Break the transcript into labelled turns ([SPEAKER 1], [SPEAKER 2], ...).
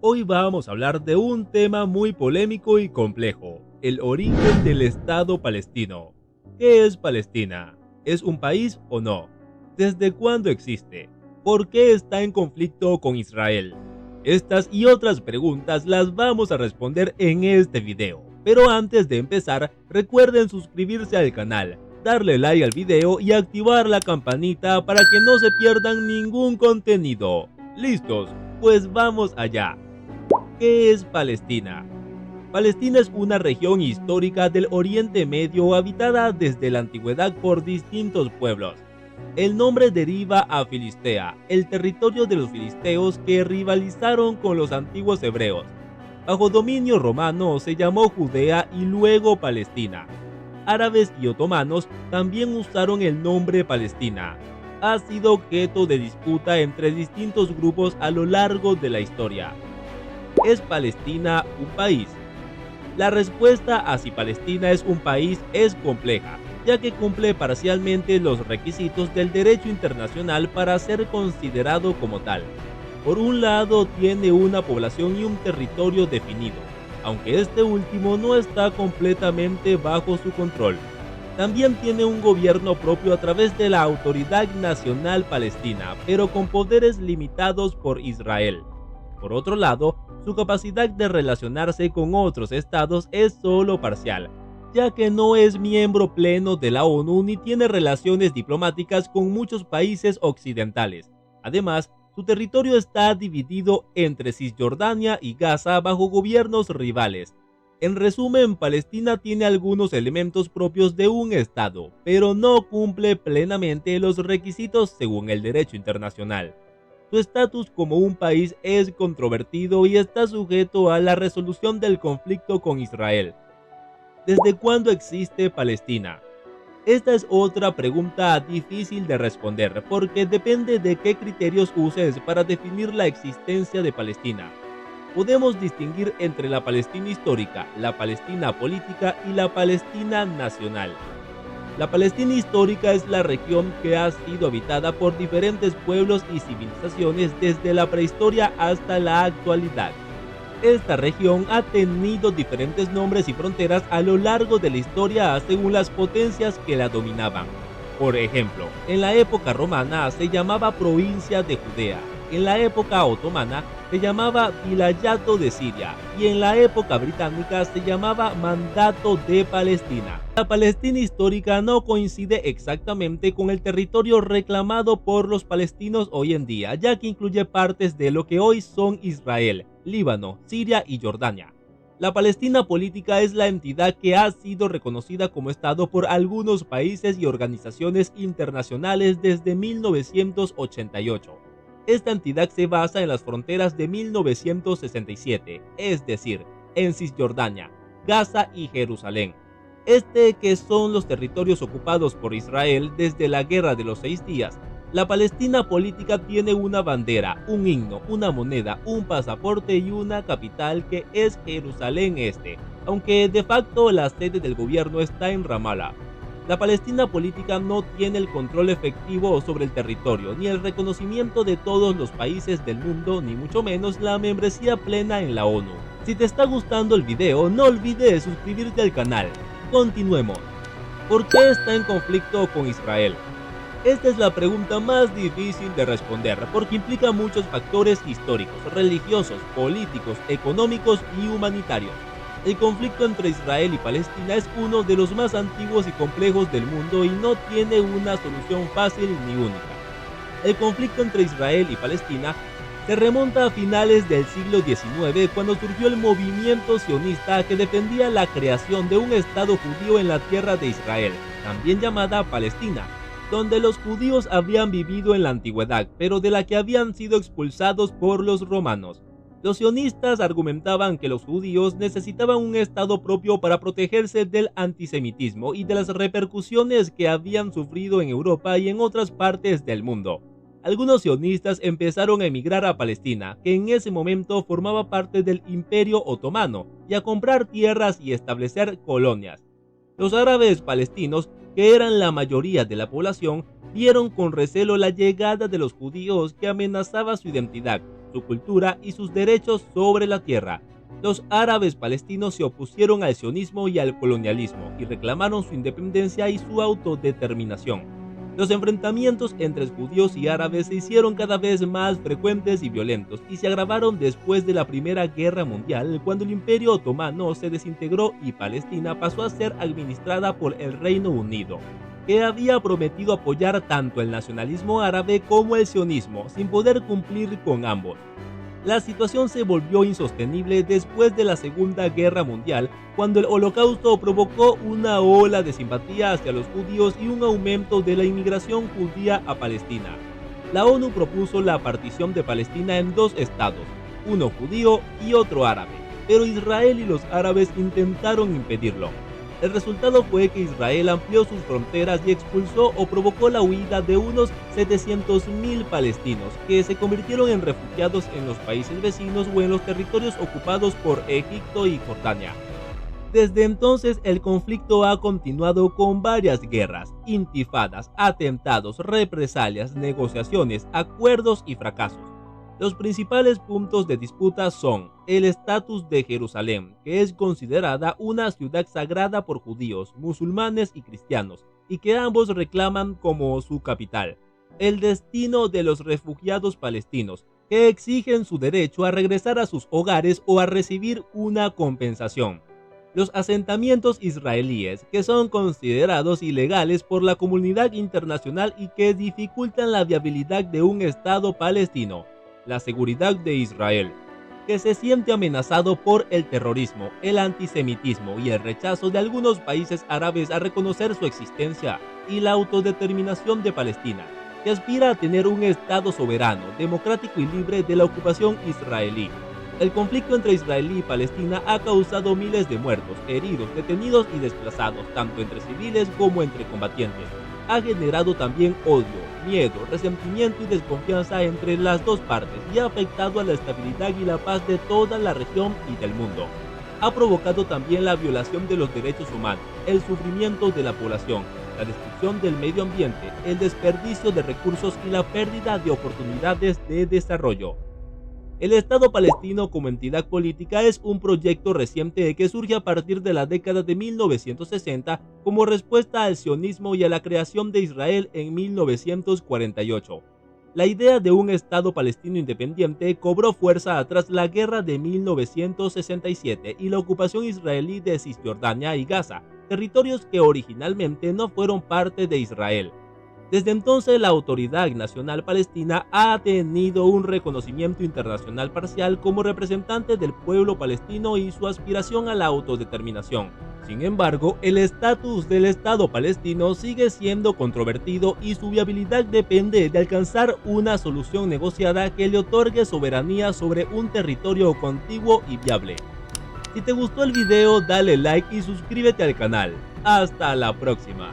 [SPEAKER 1] Hoy vamos a hablar de un tema muy polémico y complejo, el origen del Estado palestino. ¿Qué es Palestina? ¿Es un país o no? ¿Desde cuándo existe? ¿Por qué está en conflicto con Israel? Estas y otras preguntas las vamos a responder en este video. Pero antes de empezar, recuerden suscribirse al canal, darle like al video y activar la campanita para que no se pierdan ningún contenido. ¿Listos? Pues vamos allá. ¿Qué es Palestina? Palestina es una región histórica del Oriente Medio habitada desde la antigüedad por distintos pueblos. El nombre deriva a Filistea, el territorio de los filisteos que rivalizaron con los antiguos hebreos. Bajo dominio romano se llamó Judea y luego Palestina. Árabes y otomanos también usaron el nombre Palestina. Ha sido objeto de disputa entre distintos grupos a lo largo de la historia. ¿Es Palestina un país? La respuesta a si Palestina es un país es compleja, ya que cumple parcialmente los requisitos del derecho internacional para ser considerado como tal. Por un lado, tiene una población y un territorio definido, aunque este último no está completamente bajo su control. También tiene un gobierno propio a través de la Autoridad Nacional Palestina, pero con poderes limitados por Israel. Por otro lado, su capacidad de relacionarse con otros estados es solo parcial, ya que no es miembro pleno de la ONU ni tiene relaciones diplomáticas con muchos países occidentales. Además, su territorio está dividido entre Cisjordania y Gaza bajo gobiernos rivales. En resumen, Palestina tiene algunos elementos propios de un estado, pero no cumple plenamente los requisitos según el derecho internacional. Su estatus como un país es controvertido y está sujeto a la resolución del conflicto con Israel. ¿Desde cuándo existe Palestina? Esta es otra pregunta difícil de responder porque depende de qué criterios uses para definir la existencia de Palestina. Podemos distinguir entre la Palestina histórica, la Palestina política y la Palestina nacional. La Palestina histórica es la región que ha sido habitada por diferentes pueblos y civilizaciones desde la prehistoria hasta la actualidad. Esta región ha tenido diferentes nombres y fronteras a lo largo de la historia según las potencias que la dominaban. Por ejemplo, en la época romana se llamaba provincia de Judea, en la época otomana se llamaba Vilayato de Siria y en la época británica se llamaba Mandato de Palestina. La Palestina histórica no coincide exactamente con el territorio reclamado por los palestinos hoy en día, ya que incluye partes de lo que hoy son Israel, Líbano, Siria y Jordania. La Palestina política es la entidad que ha sido reconocida como Estado por algunos países y organizaciones internacionales desde 1988. Esta entidad se basa en las fronteras de 1967, es decir, en Cisjordania, Gaza y Jerusalén. Que son los territorios ocupados por Israel desde la Guerra de los 6 días. La Palestina política tiene una bandera, un himno, una moneda, un pasaporte y una capital que es Jerusalén Este, aunque de facto la sede del gobierno está en Ramallah. La Palestina política no tiene el control efectivo sobre el territorio, ni el reconocimiento de todos los países del mundo, ni mucho menos la membresía plena en la ONU. Si te está gustando el video, no olvides suscribirte al canal. Continuemos. ¿Por qué está en conflicto con Israel? Esta es la pregunta más difícil de responder porque implica muchos factores históricos, religiosos, políticos, económicos y humanitarios. El conflicto entre Israel y Palestina es uno de los más antiguos y complejos del mundo y no tiene una solución fácil ni única. El conflicto entre Israel y Palestina se remonta a finales del siglo XIX cuando surgió el movimiento sionista que defendía la creación de un Estado judío en la tierra de Israel, también llamada Palestina, donde los judíos habían vivido en la antigüedad, pero de la que habían sido expulsados por los romanos. Los sionistas argumentaban que los judíos necesitaban un estado propio para protegerse del antisemitismo y de las repercusiones que habían sufrido en Europa y en otras partes del mundo. Algunos sionistas empezaron a emigrar a Palestina, que en ese momento formaba parte del Imperio Otomano, y a comprar tierras y establecer colonias. Los árabes palestinos, que eran la mayoría de la población, vieron con recelo la llegada de los judíos que amenazaba su identidad, su cultura y sus derechos sobre la tierra. Los árabes palestinos se opusieron al sionismo y al colonialismo y reclamaron su independencia y su autodeterminación. Los enfrentamientos entre judíos y árabes se hicieron cada vez más frecuentes y violentos y se agravaron después de la Primera Guerra Mundial, cuando el Imperio Otomano se desintegró y Palestina pasó a ser administrada por el Reino Unido, que había prometido apoyar tanto el nacionalismo árabe como el sionismo, sin poder cumplir con ambos. La situación se volvió insostenible después de la Segunda Guerra Mundial, cuando el Holocausto provocó una ola de simpatía hacia los judíos y un aumento de la inmigración judía a Palestina. La ONU propuso la partición de Palestina en dos estados, uno judío y otro árabe, pero Israel y los árabes intentaron impedirlo. El resultado fue que Israel amplió sus fronteras y expulsó o provocó la huida de unos 700.000 palestinos, que se convirtieron en refugiados en los países vecinos o en los territorios ocupados por Egipto y Jordania. Desde entonces el conflicto ha continuado con varias guerras, intifadas, atentados, represalias, negociaciones, acuerdos y fracasos. Los principales puntos de disputa son el estatus de Jerusalén, que es considerada una ciudad sagrada por judíos, musulmanes y cristianos, y que ambos reclaman como su capital; el destino de los refugiados palestinos, que exigen su derecho a regresar a sus hogares o a recibir una compensación; los asentamientos israelíes, que son considerados ilegales por la comunidad internacional y que dificultan la viabilidad de un Estado palestino; la seguridad de Israel, que se siente amenazado por el terrorismo, el antisemitismo y el rechazo de algunos países árabes a reconocer su existencia; y la autodeterminación de Palestina, que aspira a tener un Estado soberano, democrático y libre de la ocupación israelí. El conflicto entre Israel y Palestina ha causado miles de muertos, heridos, detenidos y desplazados, tanto entre civiles como entre combatientes. Ha generado también odio, miedo, resentimiento y desconfianza entre las dos partes y ha afectado a la estabilidad y la paz de toda la región y del mundo. Ha provocado también la violación de los derechos humanos, el sufrimiento de la población, la destrucción del medio ambiente, el desperdicio de recursos y la pérdida de oportunidades de desarrollo. El Estado palestino como entidad política es un proyecto reciente que surge a partir de la década de 1960 como respuesta al sionismo y a la creación de Israel en 1948. La idea de un Estado palestino independiente cobró fuerza tras la guerra de 1967 y la ocupación israelí de Cisjordania y Gaza, territorios que originalmente no fueron parte de Israel. Desde entonces, la Autoridad Nacional Palestina ha tenido un reconocimiento internacional parcial como representante del pueblo palestino y su aspiración a la autodeterminación. Sin embargo, el estatus del Estado palestino sigue siendo controvertido y su viabilidad depende de alcanzar una solución negociada que le otorgue soberanía sobre un territorio contiguo y viable. Si te gustó el video, dale like y suscríbete al canal. Hasta la próxima.